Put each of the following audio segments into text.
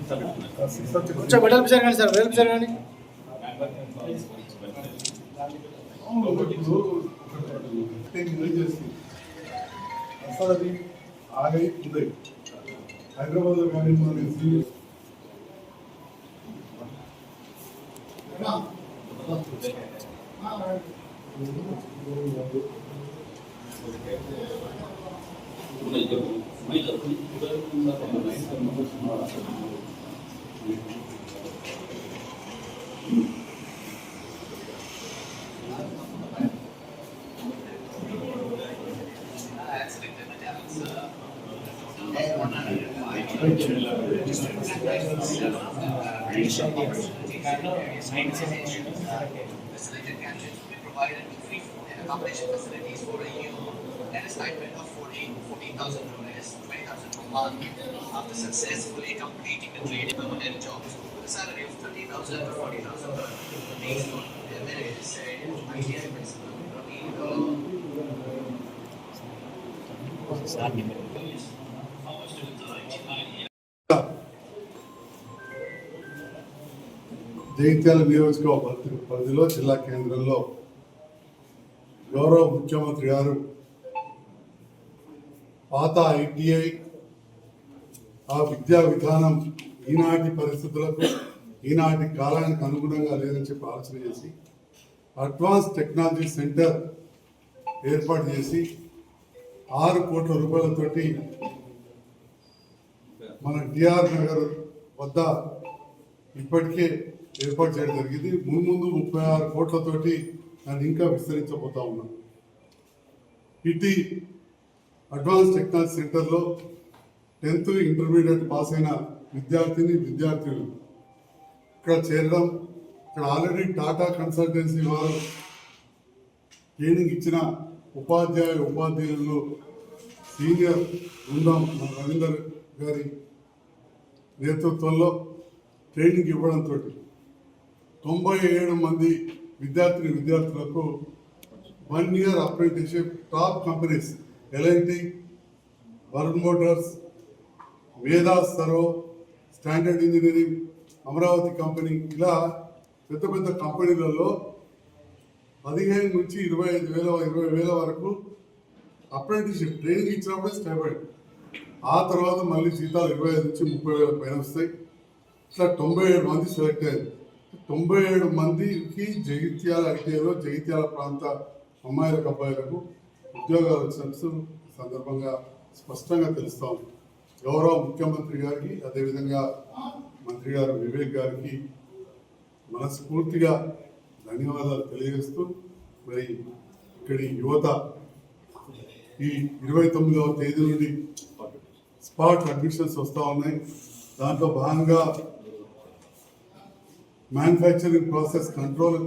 కొంచెం వెడల్పు జరగండి సార్, వెడల్పు జరగండి. అసలు అది ఆగై ఉంది హైదరాబాద్లో కానీ మన accommodation facilities for a year and a stipend of 14,000 rupees, 20,000 per month after successfully completing the training permanent jobs with a salary of 30,000 to 40,000 based on their merits and ideal principle. Jagtial నియోజకవర్గ పరిధిలో జిల్లా కేంద్రంలో గౌరవ ముఖ్యమంత్రి గారు పాత ITI ఆ విద్యా విధానం ఈనాటి పరిస్థితులకు ఈనాటి కాలానికి అనుగుణంగా లేదని చెప్పి ఆలోచన చేసి అడ్వాన్స్ టెక్నాలజీ సెంటర్ ఏర్పాటు చేసి 6 కోట్ల రూపాయలతోటి మన డిఆర్ నగర్ వద్ద ఇప్పటికే ఏర్పాటు చేయడం జరిగింది. ముందు 36 కోట్లతోటి దాన్ని ఇంకా విస్తరించబోతా ఉన్నాం. ఇటీ అడ్వాన్స్ టెక్నాలజీ సెంటర్లో 10th ఇంటర్మీడియట్ పాస్ అయిన విద్యార్థులు ఇక్కడ చేరడం, ఇక్కడ ఆల్రెడీ టాటా కన్సల్టెన్సీ వారు ట్రైనింగ్ ఇచ్చిన ఉపాధ్యాయులు సీనియర్ బృందం మన రవీందర్ గారి నేతృత్వంలో ట్రైనింగ్ ఇవ్వడంతో 97 మంది విద్యార్థులకు 1 year apprenticeship top companies LNT, Varun Motors, Vedas Servo, Standard Engineering, Amaravati company ఇలా పెద్ద పెద్ద కంపెనీలలో 15 నుంచి 20,000 వరకు అప్రెంటిస్షిప్ ట్రైనింగ్ ఇచ్చినప్పుడే స్టైపెండ్. ఆ తర్వాత మళ్ళీ జీతాలు 25 నుంచి 30,000 పైన వస్తాయి. ఇట్లా 97 మంది సెలెక్ట్ అయ్యారు. 97 మందికి జగిత్యాల ఐటీఐలో జగిత్యాల ప్రాంత అమ్మాయిలకు అబ్బాయిలకు ఉద్యోగాలు వచ్చిన సందర్భంగా స్పష్టంగా తెలుస్తా ఉంది. గౌరవ ముఖ్యమంత్రి గారికి అదేవిధంగా మంత్రి గారు వివేక్ గారికి మనస్ఫూర్తిగా ధన్యవాదాలు తెలియజేస్తూ, మరి ఇక్కడి యువత ఈ 29వ తేదీ నుండి స్పాట్ అడ్మిషన్స్ వస్తూ ఉన్నాయి. దాంట్లో భాగంగా మ్యానుఫ్యాక్చరింగ్ ప్రాసెస్ కంట్రోల్,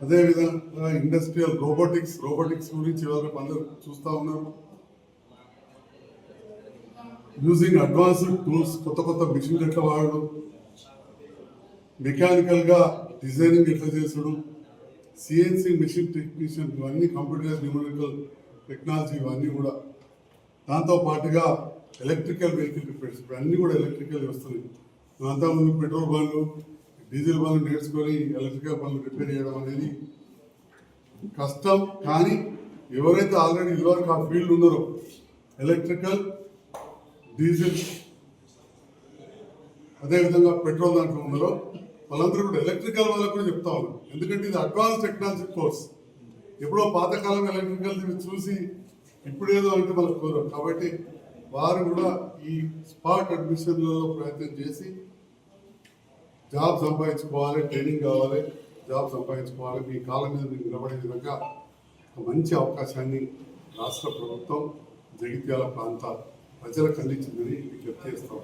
అదేవిధంగా ఇండస్ట్రియల్ రోబోటిక్స్ గురించి అందరూ చూస్తూ ఉన్నారు. యూజింగ్ అడ్వాన్స్డ్ టూల్స్, కొత్త మిషన్లు ఎట్లా వాడడం, మెకానికల్గా డిజైనింగ్ ఎట్లా చేసుడు, సిఎన్సి మిషన్ టెక్నీషియన్, ఇవన్నీ కంప్యూటరైజ్ న్యూమరికల్ టెక్నాలజీ ఇవన్నీ కూడా. దాంతో పాటుగా ఎలక్ట్రికల్ వెహికల్ రిపేర్స్ ఇవన్నీ కూడా ఎలక్ట్రికల్ వస్తున్నాయి. అంతా ముందు పెట్రోల్ బండ్లు డీజిల్ బండ్లు నేర్చుకొని ఎలక్ట్రికల్ బండ్లు రిపేర్ చేయడం అనేది కష్టం. కానీ ఎవరైతే ఆల్రెడీ ఇదివరకు ఆ ఫీల్డ్ ఉన్నారో ఎలక్ట్రికల్, డీజిల్, అదేవిధంగా పెట్రోల్ దాంట్లో ఉన్నారో వాళ్ళందరూ కూడా ఎలక్ట్రికల్ వాళ్ళకు కూడా చెప్తా ఉన్నారు. ఎందుకంటే ఇది అడ్వాన్స్ టెక్నాలజీ కోర్స్. ఎప్పుడో పాతకాలం ఎలక్ట్రికల్ చూసి ఇప్పుడేదో అంటే వాళ్ళకి కోరరు. కాబట్టి వారు కూడా ఈ స్పాట్ అడ్మిషన్లలో ప్రయత్నం చేసి జాబ్ సంపాదించుకోవాలి, ట్రైనింగ్ కావాలి, జాబ్ సంపాదించుకోవాలి. మీ కాలం మీద మీకు నిలబడే విధంగా ఒక మంచి అవకాశాన్ని రాష్ట్ర ప్రభుత్వం జగిత్యాల ప్రాంత ప్రజలకు అందించిందని విజ్ఞప్తి చేస్తాం.